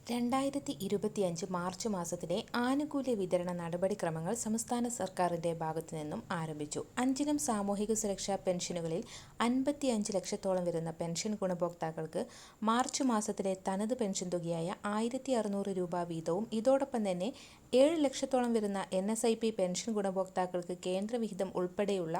2025 March മാസത്തിലെ ആനുകൂല്യ വിതരണ നടപടിക്രമങ്ങൾ സംസ്ഥാന സർക്കാരിന്റെ ഭാഗത്തു നിന്നും ആരംഭിച്ചു. 5 സാമൂഹിക സുരക്ഷാ പെൻഷനുകളിൽ 55 ലക്ഷത്തോളം വരുന്ന പെൻഷൻ ഗുണഭോക്താക്കൾക്ക് മാർച്ച് മാസത്തിലെ തനത് പെൻഷൻ തുകയായ 1600 രൂപ വീതവും ഇതോടൊപ്പം തന്നെ 7 ലക്ഷത്തോളം വരുന്ന NSIP പെൻഷൻ ഗുണഭോക്താക്കൾക്ക് കേന്ദ്രവിഹിതം ഉൾപ്പെടെയുള്ള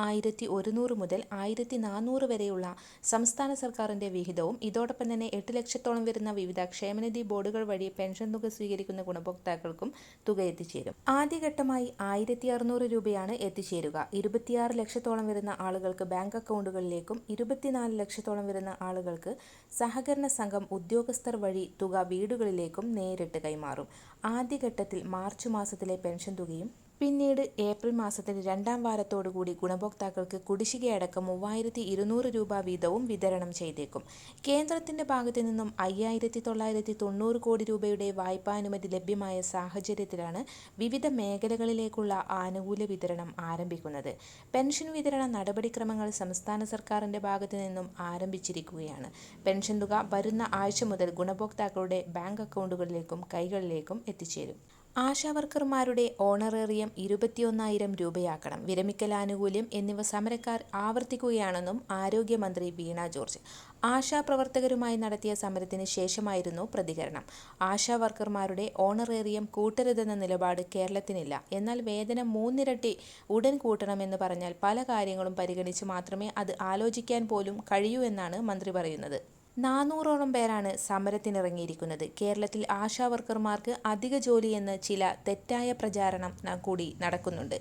1100 മുതൽ 1400 വരെയുള്ള സംസ്ഥാന സർക്കാരിന്റെ വിഹിതവും ഇതോടൊപ്പം തന്നെ 8 ലക്ഷത്തോളം വരുന്ന വിവിധ ക്ഷേമനിധി ബോർഡുകൾ വഴി പെൻഷൻ തുക സ്വീകരിക്കുന്ന ഗുണഭോക്താക്കൾക്കും തുക എത്തിച്ചേരും. ആദ്യഘട്ടമായി 1600 രൂപയാണ് എത്തിച്ചേരുക. 26 ലക്ഷത്തോളം വരുന്ന ആളുകൾക്ക് ബാങ്ക് അക്കൗണ്ടുകളിലേക്കും 24 ലക്ഷത്തോളം വരുന്ന ആളുകൾക്ക് സഹകരണ സംഘം ഉദ്യോഗസ്ഥർ വഴി തുക വീടുകളിലേക്കും നേരിട്ട് കൈമാറും. ആദ്യഘട്ടത്തിൽ മാർച്ച് മാസത്തിലെ പെൻഷൻ തുകയും പിന്നീട് ഏപ്രിൽ മാസത്തിലെ 2ാം വാരത്തോടുകൂടി ഗുണഭോക്താക്കൾക്ക് കുടിശ്ശികയടക്കം 3200 രൂപ വീതവും വിതരണം ചെയ്തേക്കും. കേന്ദ്രത്തിന്റെ ഭാഗത്തു നിന്നും 5990 കോടി രൂപയുടെ വായ്പാനുമതി ലഭ്യമായ സാഹചര്യത്തിലാണ് വിവിധ മേഖലകളിലേക്കുള്ള ആനുകൂല്യ വിതരണം ആരംഭിക്കുന്നത്. പെൻഷൻ വിതരണ നടപടിക്രമങ്ങൾ സംസ്ഥാന സർക്കാരിന്റെ ഭാഗത്തു നിന്നും ആരംഭിച്ചിരിക്കുകയാണ്. പെൻഷൻ തുക വരുന്ന ആഴ്ച മുതൽ ഗുണഭോക്താക്കളുടെ ബാങ്ക് അക്കൗണ്ടുകളിലേക്കും കൈകളിലേക്കും എത്തിച്ചേരും. ആശാവർക്കർമാരുടെ ഓണറേറിയം 21,000 രൂപയാക്കണം. വിരമിക്കലാനുകൂല്യം എന്നിവ സമരക്കാർ ആവർത്തിക്കുകയാണെന്നും ആരോഗ്യമന്ത്രി വീണ ജോർജ്. ആശാപ്രവർത്തകരുമായി നടത്തിയ സമരത്തിന് ശേഷമായിരുന്നു പ്രതികരണം. ആശാവർക്കർമാരുടെ ഓണറേറിയം കൂട്ടരുതെന്ന നിലപാട് കേരളത്തിനില്ല. എന്നാൽ വേതനം 3 ഇരട്ടി ഉടൻ കൂട്ടണമെന്ന് പറഞ്ഞാൽ പല കാര്യങ്ങളും പരിഗണിച്ച് മാത്രമേ അത് ആലോചിക്കാൻ പോലും കഴിയൂ എന്നാണ് മന്ത്രി പറയുന്നത്. 400ഓളം പേരാണ് സമരത്തിനിറങ്ങിയിരിക്കുന്നത്. കേരളത്തിൽ ആശാവർക്കർമാർക്ക് അധിക ജോലിയെന്ന് ചില തെറ്റായ പ്രചാരണം കൂടി നടക്കുന്നുണ്ട്.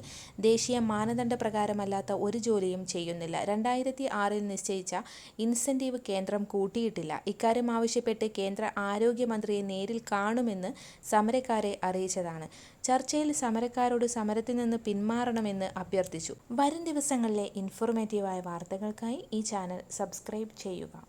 ദേശീയ മാനദണ്ഡ പ്രകാരമല്ലാത്ത ഒരു ജോലിയും ചെയ്യുന്നില്ല. 2006 നിശ്ചയിച്ച ഇൻസെന്റീവ് കേന്ദ്രം കൂട്ടിയിട്ടില്ല. ഇക്കാര്യം ആവശ്യപ്പെട്ട് കേന്ദ്ര ആരോഗ്യമന്ത്രിയെ നേരിൽ കാണുമെന്ന് സമരക്കാരെ അറിയിച്ചതാണ്. ചർച്ചയിൽ സമരക്കാരോട് സമരത്തിൽ നിന്ന് പിന്മാറണമെന്ന് അഭ്യർത്ഥിച്ചു. വരും ദിവസങ്ങളിലെ ഇൻഫോർമേറ്റീവായ വാർത്തകൾക്കായി ഈ ചാനൽ സബ്സ്ക്രൈബ് ചെയ്യുക.